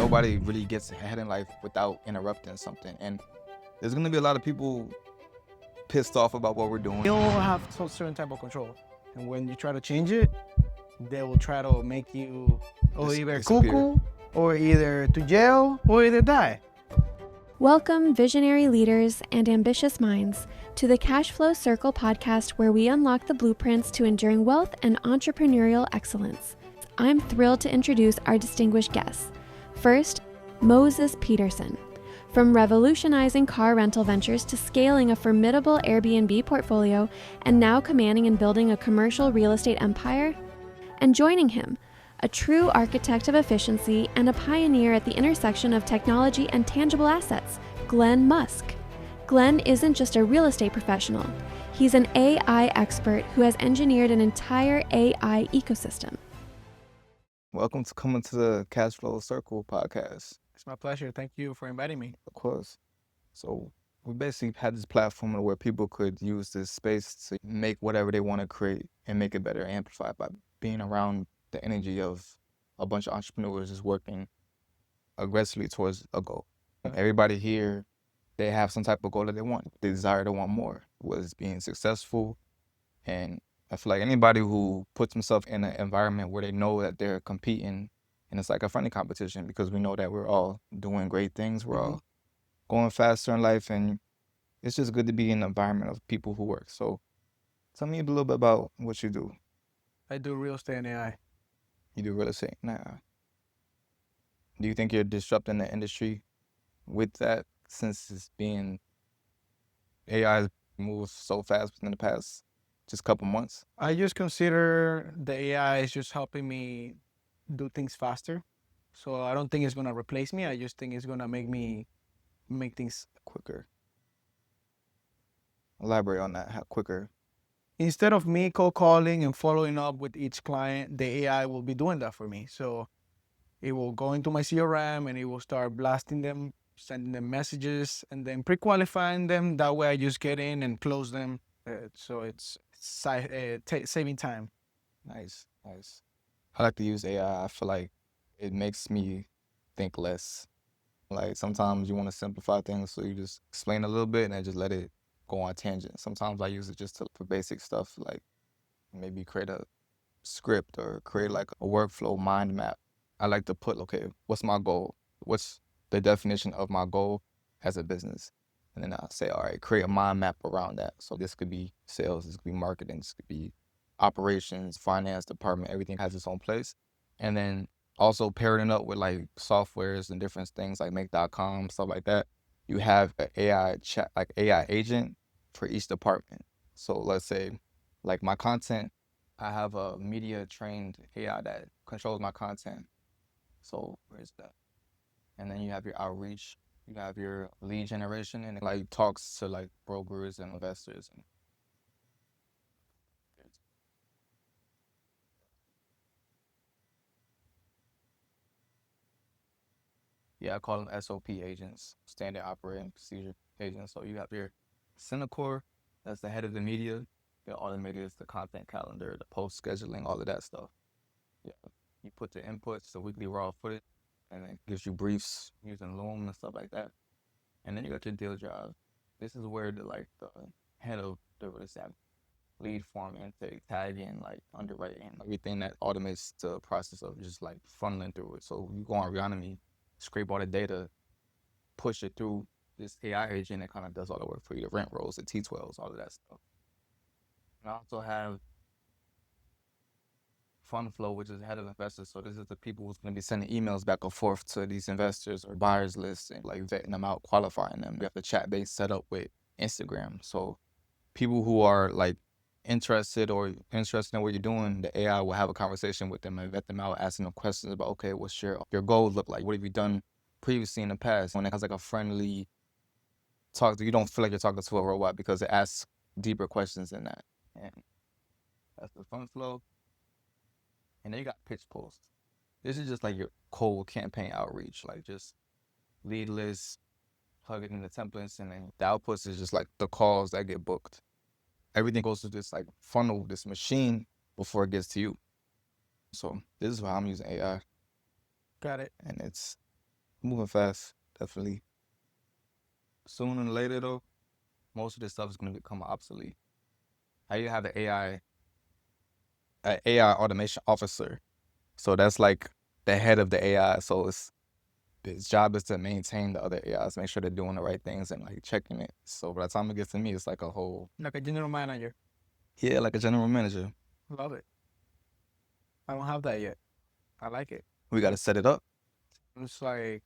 nobody really gets ahead in life without interrupting something. And there's going to be a lot of people pissed off about what we're doing. They all have some certain type of control. And when you try to change it, they will try to make you either cuckoo, or either to jail, or either die. Welcome, visionary leaders and ambitious minds, to the Cashflow Circle podcast, where we unlock the blueprints to enduring wealth and entrepreneurial excellence. I'm thrilled to introduce our distinguished guests. First, Moses Peterson. From revolutionizing car rental ventures to scaling a formidable Airbnb portfolio and now commanding and building a commercial real estate empire, and joining him, a true architect of efficiency and a pioneer at the intersection of technology and tangible assets, Glenn Musk. Glenn isn't just a real estate professional. He's an AI expert who has engineered an entire AI ecosystem. Welcome to coming to the Cashflow Circle podcast. It's my pleasure. Thank you for inviting me. Of course. So we basically had this platform where people could use this space to make whatever they want to create and make it better, amplified by being around the energy of a bunch of entrepreneurs is working aggressively towards a goal. Everybody here, they have some type of goal that they want. They desire to want more, whether it's being successful. And I feel like anybody who puts themselves in an environment where they know that they're competing, and it's like a friendly competition because we know that we're all doing great things. We're all going faster in life, and it's just good to be in an environment of people who work. So tell me a little bit about what you do. I do real estate and AI. You do real estate? Nah. Do you think you're disrupting the industry with that, since it's being AI moves so fast within the past just couple months? I just consider the AI is just helping me do things faster. So I don't think it's going to replace me. I just think it's going to make things quicker. Elaborate on that. How quicker? Instead of me cold calling and following up with each client, the AI will be doing that for me. So it will go into my CRM and it will start blasting them, sending them messages, and then pre-qualifying them. That way I just get in and close them. So it's saving time. Nice. I like to use AI. I feel like it makes me think less. Like sometimes you want to simplify things, so you just explain a little bit and then just let it go on tangent. Sometimes I use it just for basic stuff, like maybe create a script or create like a workflow mind map. I like to put, okay, what's my goal? What's the definition of my goal as a business? And then I'll say, all right, create a mind map around that. So this could be sales, this could be marketing, this could be operations, finance department, everything has its own place. And then also pairing up with like softwares and different things like make.com, stuff like that. You have an AI chat, like AI agent for each department. So let's say like my content, I have a media trained AI that controls my content. So where's that? And then you have your outreach, you have your lead generation, and it like talks to like brokers and investors. And yeah, I call them SOP agents, standard operating procedure agents. So you have your Cinecore, that's the head of the media. The automated is the content calendar, the post scheduling, all of that stuff. Yeah, you put the inputs, the weekly raw footage, and it gives you briefs using Loom and stuff like that. And then you got your deal drive. This is where the head of the lead form intake, tagging, like underwriting, everything that automates the process of just like funneling through it. So you go on Reonomy, scrape all the data, push it through this AI agent that kind of does all the work for you, the rent rolls, the T12s, all of that stuff. And I also have Fund Flow, which is the head of investors. So this is the people who's going to be sending emails back and forth to these investors or buyers lists and like vetting them out, qualifying them. We have the chat base set up with Instagram. So people who are like interested in what you're doing, the AI will have a conversation with them and vet them out, asking them questions about, okay, what's your goals look like? What have you done previously in the past? When it has like a friendly talk, you don't feel like you're talking to a robot because it asks deeper questions than that. And that's the Fund Flow. And then you got pitch posts. This is just like your cold campaign outreach, like just lead lists, plug it in the templates, and then the outputs is just like the calls that get booked. Everything goes through this like funnel, this machine before it gets to you. So this is how I'm using AI. Got it. And it's moving fast, definitely. Sooner than later, though, most of this stuff is going to become obsolete. How you have an AI automation officer. So that's like the head of the AI. So its job is to maintain the other AIs, make sure they're doing the right things and like checking it. So by the time it gets to me, it's like a whole, Like a general manager. yeah, like a general manager. Love it. I don't have that yet. I like it. We got to set it up. It's like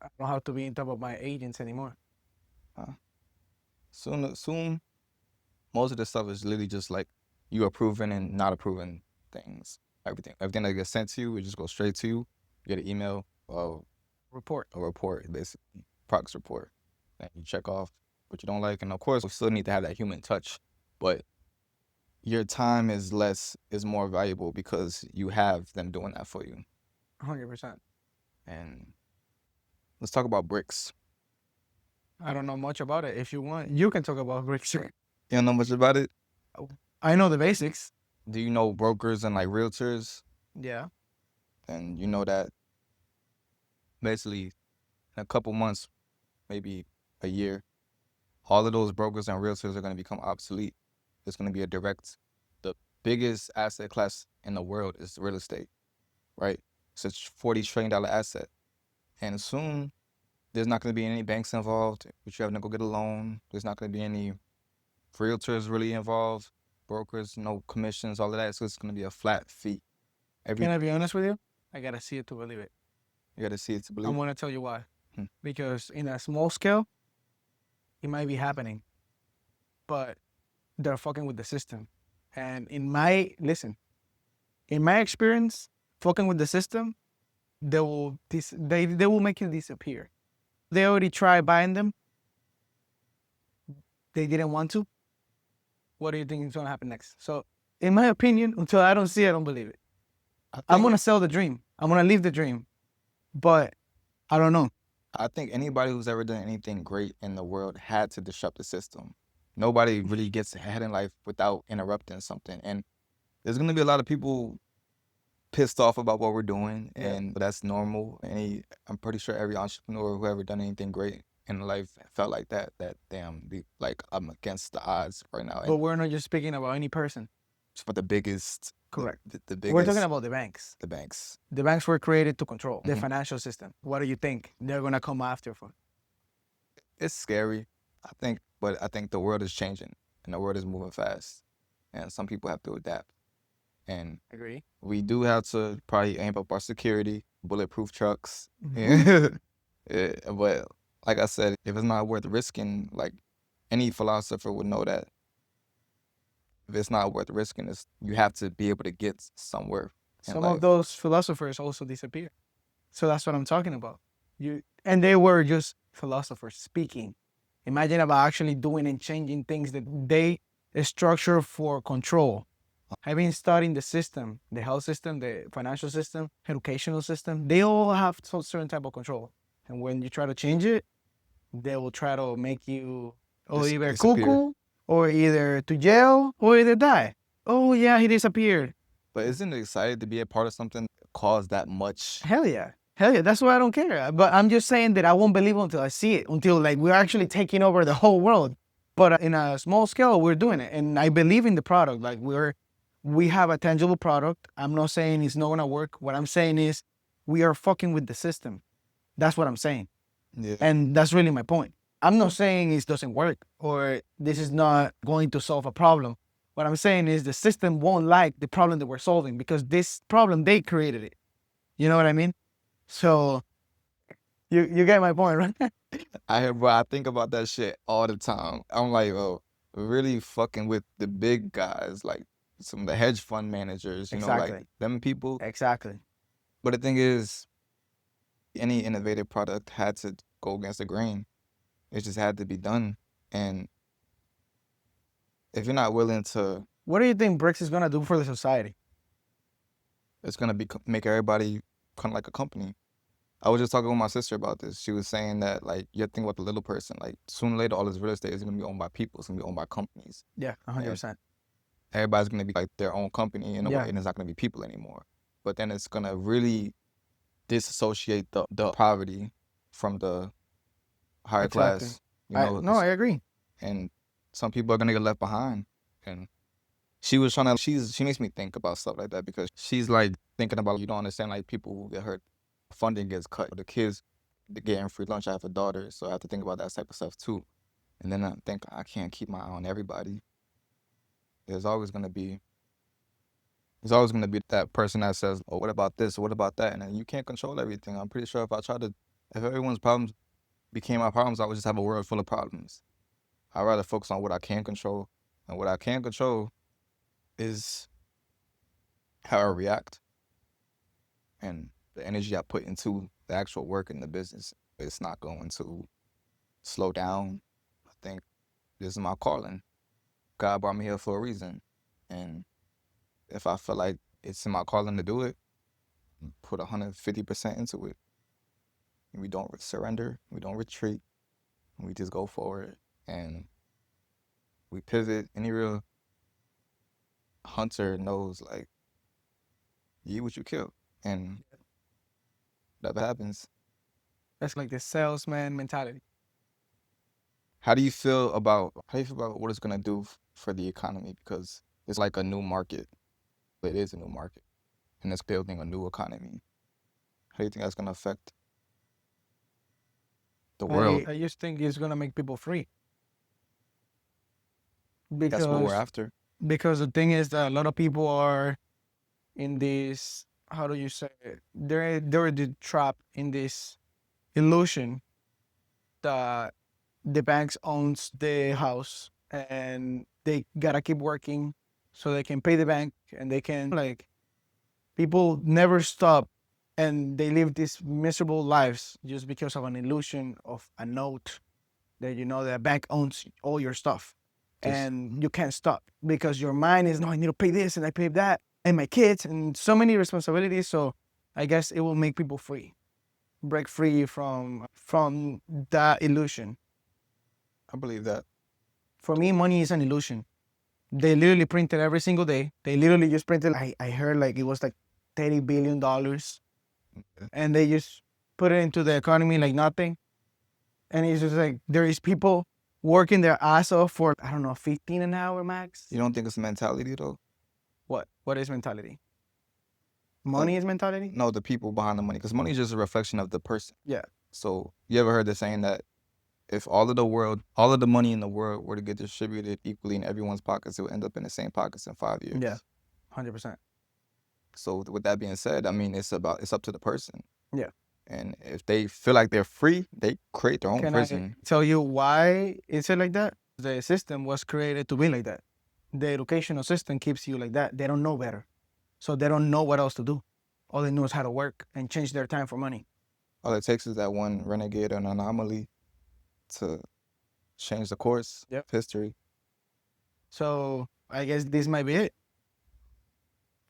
I don't have to be on top of my agents anymore. Soon, most of the stuff is literally just like you approving and not approving things. Everything that gets sent to you, it just goes straight to you. You get an email, Report. a report, basically, progress report. And you check off what you don't like. And of course, we still need to have that human touch. But your time is more valuable because you have them doing that for you. 100%. And let's talk about Brix. I don't know much about it. If you want, you can talk about Brix. You don't know much about it? I know the basics. Do you know brokers and like realtors? Yeah. And you know that basically in a couple months, maybe a year, all of those brokers and realtors are going to become obsolete. It's going to be the biggest asset class in the world is real estate, right? It's a $40 trillion asset. And soon, there's not going to be any banks involved, which you having to go get a loan. There's not going to be any realtors really involved, brokers, no commissions, all of that. So it's going to be a flat fee. Can I be honest with you? I got to see it to believe it. You got to see it to believe I'm it. going to tell you why. Hmm. Because in a small scale, it might be happening, but they're fucking with the system. And in my experience, fucking with the system, they will make you disappear. They already tried buying them. They didn't want to. What do you think is going to happen next? So, in my opinion, until I don't see it, I don't believe it. I'm going to sell the dream. I'm going to live the dream. But I don't know. I think anybody who's ever done anything great in the world had to disrupt the system. Nobody really gets ahead in life without interrupting something. And there's going to be a lot of people pissed off about what we're doing, and that's normal. I'm pretty sure every entrepreneur who ever done anything great in life felt like that damn, like I'm against the odds right now. But we're not just speaking about any person. It's for the biggest. Correct. The biggest. We're talking about the banks. The banks. The banks were created to control the Mhm. financial system. What do you think they're going to come after for? It's scary, but I think the world is changing and the world is moving fast, and some people have to adapt. And Agree. we do have to probably amp up our security, bulletproof trucks. Mhm. Yeah, but like I said, if it's not worth risking, like any philosopher would know that if it's not worth risking, you have to be able to get somewhere. Some of those philosophers also disappear. So that's what I'm talking about. And they were just philosophers speaking. Imagine about actually doing and changing things that they structure for control. Having studied the system, the health system, the financial system, educational system, they all have some certain type of control. And when you try to change it, they will try to make you either disappear. cuckoo or either to jail or either die. Oh yeah, he disappeared. But isn't it exciting to be a part of something that caused that much? Hell yeah. That's why I don't care. But I'm just saying that I won't believe it until I see it, until like we're actually taking over the whole world. But in a small scale, we're doing it. And I believe in the product. Like we have a tangible product. I'm not saying it's not gonna work. What I'm saying is we are fucking with the system. That's what I'm saying. Yeah. And that's really my point. I'm not saying it doesn't work or this is not going to solve a problem. What I'm saying is the system won't like the problem that we're solving because this problem, they created it. You know what I mean? So you get my point, right? I think about that shit all the time. I'm like, oh, really fucking with the big guys, like some of the hedge fund managers, you know, like Exactly. them people. Exactly. But the thing is, any innovative product had to go against the grain. It just had to be done. And if you're not willing to, What do you think Brix is gonna do for the society? it's gonna make everybody kind of like a company. I was just talking with my sister about this. She was saying that like you're thinking about the little person. Like sooner or later, all this real estate is gonna be owned by people. It's gonna be owned by companies. Yeah, 100%. Everybody's gonna be like their own company in a Yeah. way, and it's not gonna be people anymore. But then it's gonna really disassociate the poverty from the higher Exactly. class. You know, I agree. and some people are gonna get left behind. And she was trying to. She makes me think about stuff like that because she's like thinking about, you don't understand, like people who get hurt, funding gets cut. The kids, they're getting free lunch. I have a daughter, so I have to think about that type of stuff too. And then I think I can't keep my eye on everybody. There's always gonna be that person that says, "Oh, what about this? What about that?" And then you can't control everything. I'm pretty sure if everyone's problems became my problems, I would just have a world full of problems. I'd rather focus on what I can control, and what I can control is how I react and the energy I put into the actual work in the business. It's not going to slow down. I think this is my calling. God brought me here for a reason, and if I feel like it's in my calling to do it, put 150% into it. We don't surrender. We don't retreat. We just go forward and we pivot. Any real hunter knows, like, you eat what you kill, and that happens. That's like the salesman mentality. How do you feel about what it's gonna do for the economy? Because it's like a new market. It is a new market, and it's building a new economy. How do you think that's gonna affect the world? I just think it's gonna make people free That's what we're because after. the thing is that a lot of people are in this, how do you say it? They're trapped in this illusion that the banks owns the house and they gotta keep working so they can pay the bank and they can, like, people never stop and they live these miserable lives just because of an illusion of a note that, you know, the bank owns all your stuff. And you can't stop because your mind is, no, I need to pay this and I pay that and my kids and so many responsibilities. So I guess it will make people free, break free from that illusion. I believe that. For me, money is an illusion. They literally print it every single day. They literally just printed. I heard like it was like $30 billion, and they just put it into the economy like nothing. And it's just like there is people working their ass off for, I don't know, 15 an hour max. You don't think it's a mentality though? What is mentality? Money is mentality? No, the people behind the money, because money is just a reflection of the person. Yeah. So you ever heard the saying that if all of the money in the world were to get distributed equally in everyone's pockets, it would end up in the same pockets in 5 years? Yeah, 100%. So with that being said, I mean, it's up to the person. Yeah. And if they feel like they're free, they create their own Can prison. I tell you why is it like that? The system was created to be like that. The educational system keeps you like that. They don't know better. So they don't know what else to do. All they know is how to work and change their time for money. All it takes is that one renegade or an anomaly to change the course of history. So I guess this might be it.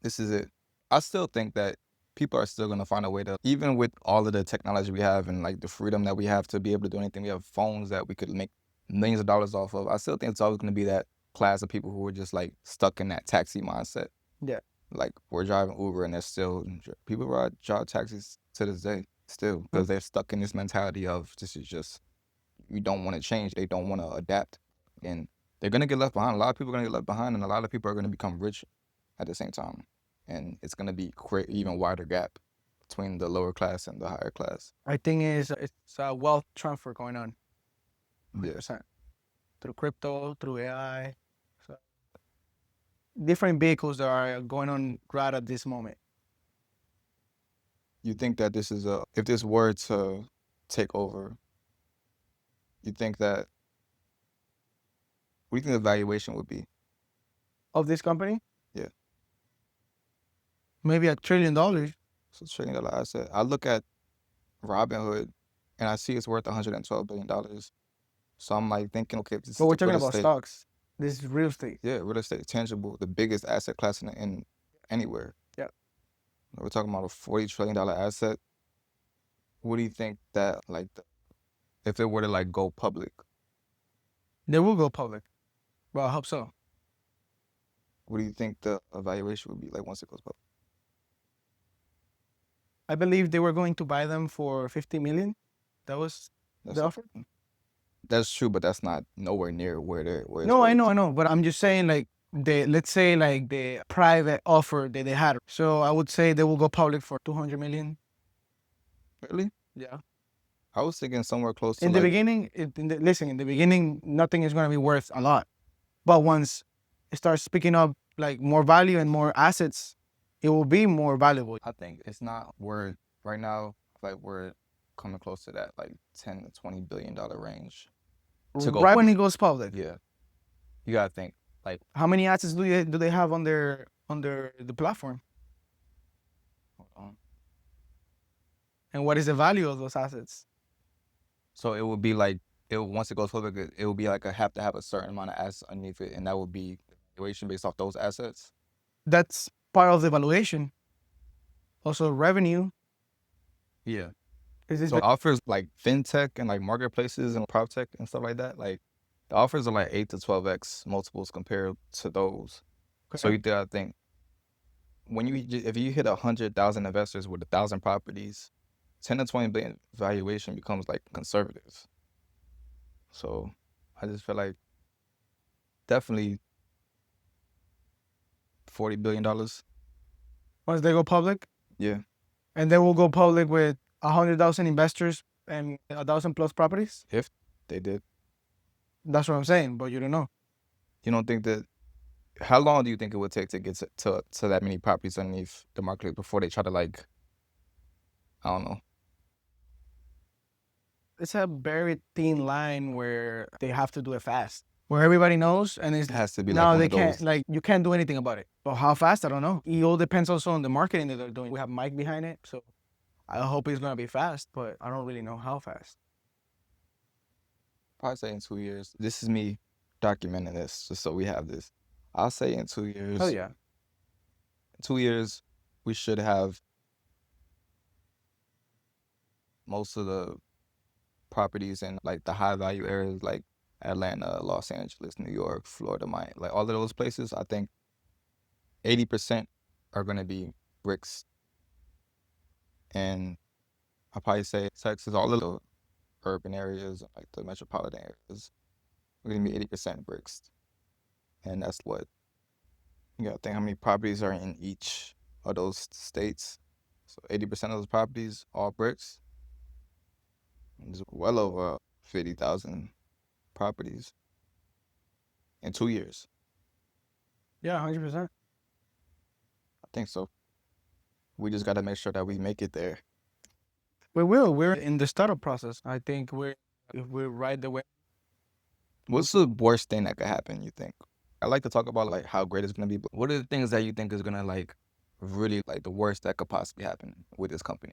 This is it. I still think that people are still going to find a way to, even with all of the technology we have and like the freedom that we have to be able to do anything, we have phones that we could make millions of dollars off of. I still think it's always going to be that class of people who are just like stuck in that taxi mindset. Yeah. Like we're driving Uber and there's still people drive taxis to this day still because they're stuck in this mentality of this is just, you don't want to change. They don't want to adapt. And they're going to get left behind. A lot of people are going to get left behind and a lot of people are going to become rich at the same time. And it's going to be create even wider gap between the lower class and the higher class. I think it's a wealth transfer going on. 100%. Yeah. Through crypto, through AI. So different vehicles that are going on right at this moment. You think that this is if this were to take over, you think that, what do you think the valuation would be? Of this company? Yeah. Maybe $1 trillion. So $1 trillion asset. I look at Robinhood and I see it's worth $112 billion. So I'm like thinking, okay, if this But we're is talking real about estate, stocks. This is real estate. Yeah, real estate, tangible, the biggest asset class in anywhere. Yeah. We're talking about a $40 trillion asset. What do you think that, like, if it were to like go public? They will go public. Well, I hope so. What do you think the evaluation would be like once it goes public? I believe they were going to buy them for 50 million. That was That's the offer. that's true, but that's not nowhere near where they're where it's No, I worth. know, but I'm just saying like let's say like the private offer that they had. So I would say they will go public for 200 million. Really? Yeah. I was thinking somewhere close to In the like beginning, listen, in the beginning, nothing is going to be worth a lot. But once it starts picking up like more value and more assets, it will be more valuable. I think it's not where right now, like we're coming close to that like 10 to 20 billion dollar range to go. Right when it goes public. Yeah. You gotta think like How many assets do they have on the platform? hold on. And what is the value of those assets? So it would be like once it goes public, it will be like I have to have a certain amount of assets underneath it, and that would be valuation based off those assets. That's part of the valuation. Also revenue. Yeah. Is this So offers like fintech and like marketplaces and prop tech and stuff like that, like the offers are like 8 to 12x multiples compared to those. So you gotta think when if you hit 100,000 investors with 1,000 properties, 10 to 20 billion valuation becomes like conservative. So I just feel like definitely $40 billion. once they go public? Yeah. And they will go public with 100,000 investors and 1,000 plus properties? If they did. That's what I'm saying, but you don't know. You don't think that, how long do you think it would take to get to that many properties underneath the market before they try to like, I don't know. It's a very thin line where they have to do it fast, where everybody knows, and It has to be like now one they of can't, those. like you can't do anything about it. But how fast, I don't know. It all depends also on the marketing that they're doing. We have Mike behind it, so I hope it's gonna be fast, but I don't really know how fast. Probably say in 2 years. This is me documenting this just so we have this. I'll say in 2 years. Oh yeah. In 2 years, we should have most of the properties in like the high value areas like Atlanta, Los Angeles, New York, Florida, Miami, like all of those places. I think 80% are going to be Brix. And I'll probably say Texas, all of the urban areas, like the metropolitan areas, are going to be 80% Brix. And that's what, you got to think how many properties are in each of those states. So 80% of those properties, all Brix. There's well over 50,000 properties in 2 years. Yeah, 100%. I think so. We just got to make sure that we make it there. We will. We're in the startup process. I think if we're right the way. What's the worst thing that could happen, you think? I like to talk about like how great it's going to be, but what are the things that you think is going to like really like the worst that could possibly happen with this company?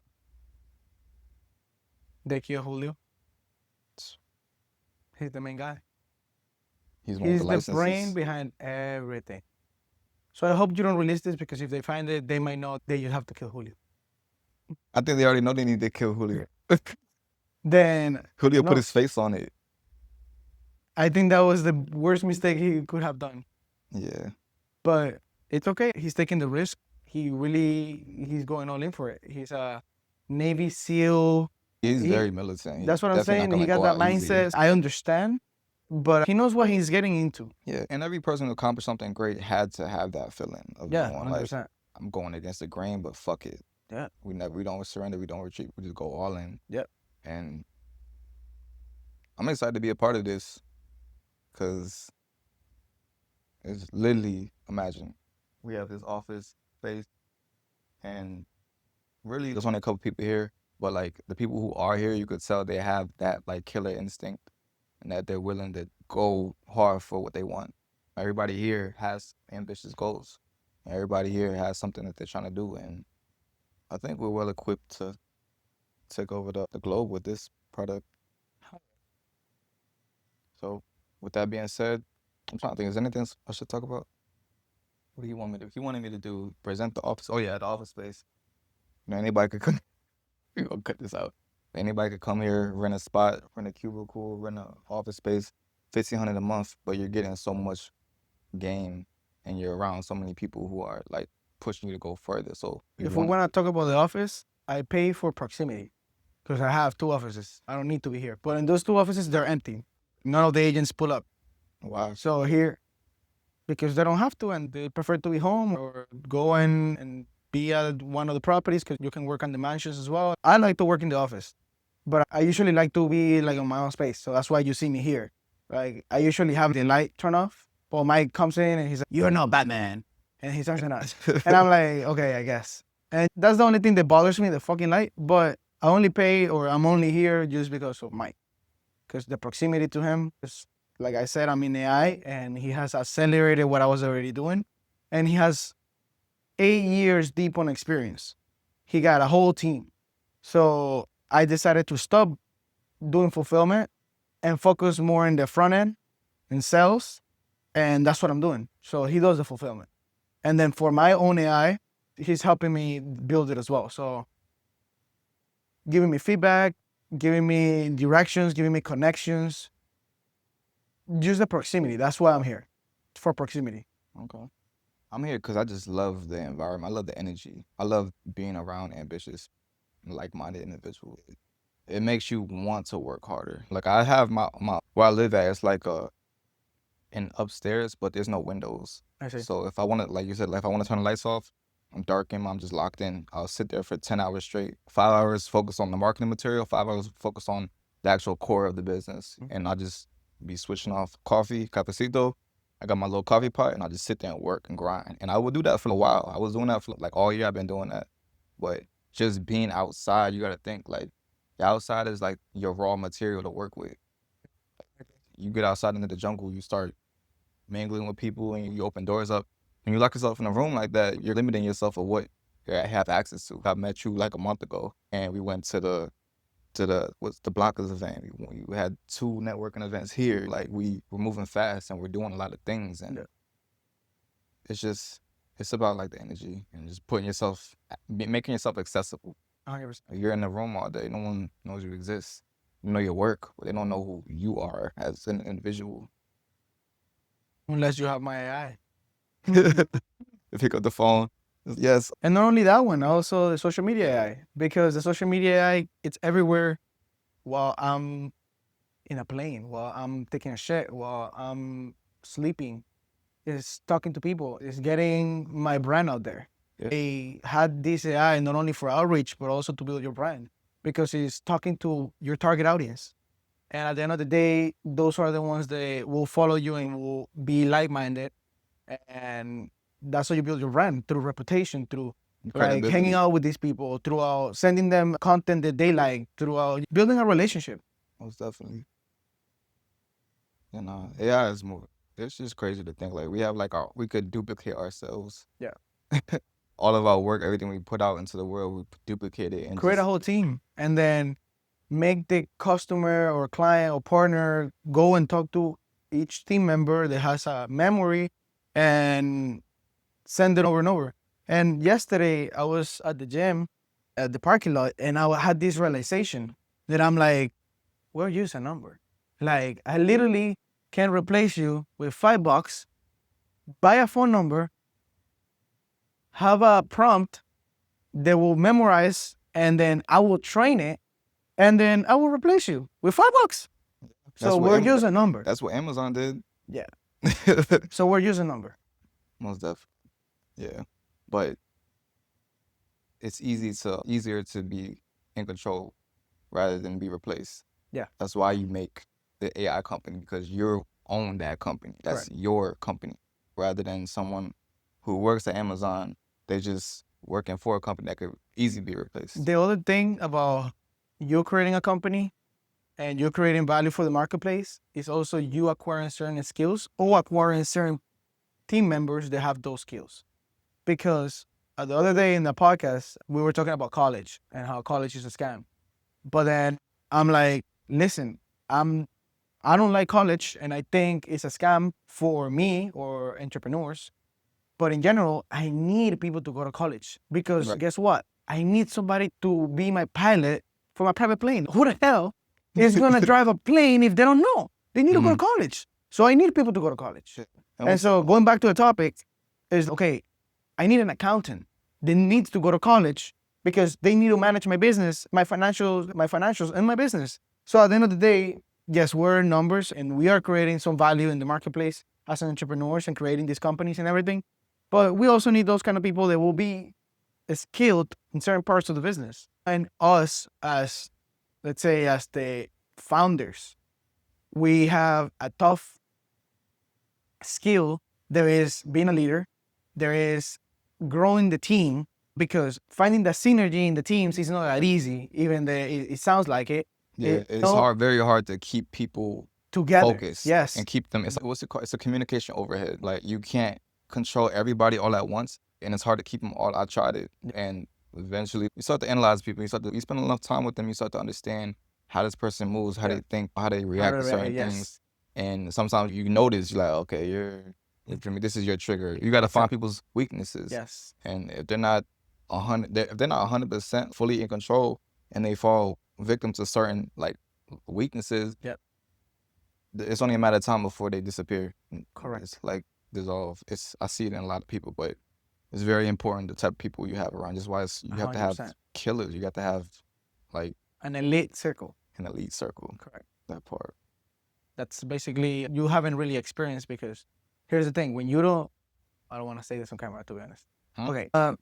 They kill Julio. He's the main guy. He's one of He's the the licenses. brain behind everything. So I hope you don't release this because if they find it, they might know that you have to kill Julio. I think they already know they need to kill Julio. Then Julio no. put his face on it. I think that was the worst mistake he could have done. Yeah. But it's okay. He's taking the risk. He's going all in for it. He's a Navy SEAL. He's very militant. That's what I'm saying. He got that mindset. I understand, but he knows what he's getting into. Yeah, and every person who accomplished something great had to have that feeling of Yeah, going 100%. like, I'm going against the grain, but fuck it. Yeah. We don't surrender, we don't retreat, we just go all in. Yep. And I'm excited to be a part of this because it's literally, imagine, we have this office space and really there's only a couple people here, but like the people who are here, you could tell they have that like killer instinct and that they're willing to go hard for what they want. Everybody here has ambitious goals. Everybody here has something that they're trying to do, and I think we're well equipped to take over the globe with this product. So with that being said, I'm trying to think, is there anything else I should talk about? What do you want me to do? He wanted me to do present the office. Oh yeah, the office space. You know, anybody could come. We're gonna cut this out. Anybody could come here, rent a spot, rent a cubicle, rent an office space, $1,500 a month, but you're getting so much game and you're around so many people who are like pushing you to go further. So If we want to talk about the office, I pay for proximity because I have 2 offices. I don't need to be here. But in those 2 offices, they're empty. None of the agents pull up. Wow. So here, because they don't have to and they prefer to be home or go in and be at one of the properties because you can work on the mansions as well. I like to work in the office, but I usually like to be like on my own space. So that's why you see me here. Like I usually have the light turned off. But Mike comes in and he's like, "You're not Batman." And he starts to nuts. And I'm like, okay, I guess. And that's the only thing that bothers me, the fucking light. But I only pay or I'm only here just because of Mike. Because the proximity to him is, like I said, I'm in AI and he has accelerated what I was already doing. And he has 8 years deep on experience. He got a whole team. So I decided to stop doing fulfillment and focus more in the front end in sales. And that's what I'm doing. So he does the fulfillment. And then for my own AI, he's helping me build it as well. So giving me feedback, giving me directions, giving me connections. Just the proximity. That's why I'm here, for proximity. Okay. I'm here because I just love the environment. I love the energy. I love being around ambitious, like-minded individuals. It makes you want to work harder. Like I have my where I live at, it's like in upstairs, but there's no windows. I see. So if I want to, like you said, like if I want to turn the lights off, I'm dark in, I'm just locked in. I'll sit there for 10 hours straight. 5 hours focus on the marketing material, 5 hours focus on the actual core of the business. And I'll just be switching off coffee, cafecito. I got my little coffee pot and I just sit there and work and grind. And I would do that for a while. I was doing that for like all year. I've been doing that. But just being outside, you got to think like the outside is like your raw material to work with. You get outside into the jungle, you start mingling with people and you open doors up. When you lock yourself in a room like that, you're limiting yourself of what you have access to. I met you like a month ago and we went to the what's the Blockers event. We had 2 networking events here. Like we're moving fast and we're doing a lot of things and it's about like the energy and just making yourself accessible. 100%. You're in the room all day. No one knows you exist. You know your work, but they don't know who you are as an individual. Unless you have my AI. Pick up the phone. Yes. And not only that one, also the social media AI. Because the social media AI, it's everywhere while I'm in a plane, while I'm taking a shit, while I'm sleeping. It's talking to people. It's getting my brand out there. Yeah. They had this AI not only for outreach, but also to build your brand. Because it's talking to your target audience. And at the end of the day, those are the ones that will follow you and will be like-minded. And that's how you build your brand, through reputation, through like hanging out with these people, throughout sending them content that they like, throughout building a relationship. Most definitely. You know, AI is more, it's just crazy to think like we have like we could duplicate ourselves. Yeah. All of our work, everything we put out into the world, we duplicate it and Create a just, whole team and then make the customer or client or partner go and talk to each team member that has a memory and send it over and over. And yesterday I was at the gym at the parking lot and I had this realization that I'm like, we're using a number. Like I literally can replace you with $5, buy a phone number, have a prompt that will memorize, and then I will train it, and then I will replace you with $5. So we're using a number. That's what Amazon did. Yeah. So we're using a number. Most definitely. Yeah. But it's easier to be in control rather than be replaced. Yeah. That's why you make the AI company, because you own that company. That's your company, rather than someone who works at Amazon. They're just working for a company that could easily be replaced. The other thing about you creating a company and you creating value for the marketplace is also you acquiring certain skills or acquiring certain team members that have those skills. Because the other day in the podcast, we were talking about college and how college is a scam. But then I'm like, listen, I don't like college and I think it's a scam for me or entrepreneurs. But in general, I need people to go to college because guess what? I need somebody to be my pilot for my private plane. Who the hell is going to drive a plane if they don't know? They need to go to college. So I need people to go to college. And so going back to the topic is, okay, I need an accountant that needs to go to college because they need to manage my business, my financials and my business. So at the end of the day, yes, we're numbers and we are creating some value in the marketplace as entrepreneurs and creating these companies and everything. But we also need those kind of people that will be skilled in certain parts of the business. And us as, let's say, as the founders, we have a tough skill. There is being a leader. There is growing the team, because finding the synergy in the teams is not that easy, even though it sounds like it. Yeah, it's hard, very hard to keep people Together. focused. Yes. And keep them, what's it called? It's a communication overhead. Like, you can't control everybody all at once, and it's hard to keep them all. I tried it, and eventually you start to analyze people. You spend enough time with them, you start to understand how this person moves, how they think, how they react to certain things. And sometimes you notice, you're like, okay, this is your trigger. You got to find people's weaknesses. Yes. And if they're not 100% fully in control, and they fall victim to certain like weaknesses, it's only a matter of time before they disappear. Correct. It's like dissolve. I see it in a lot of people, but it's very important the type of people you have around. Just why you have to have 100%. killers. You got to have like An elite circle. an elite circle. Correct. That part. That's basically, you haven't really experienced, because here's the thing, when you don't, I don't want to say this on camera, to be honest. Huh? Okay. No,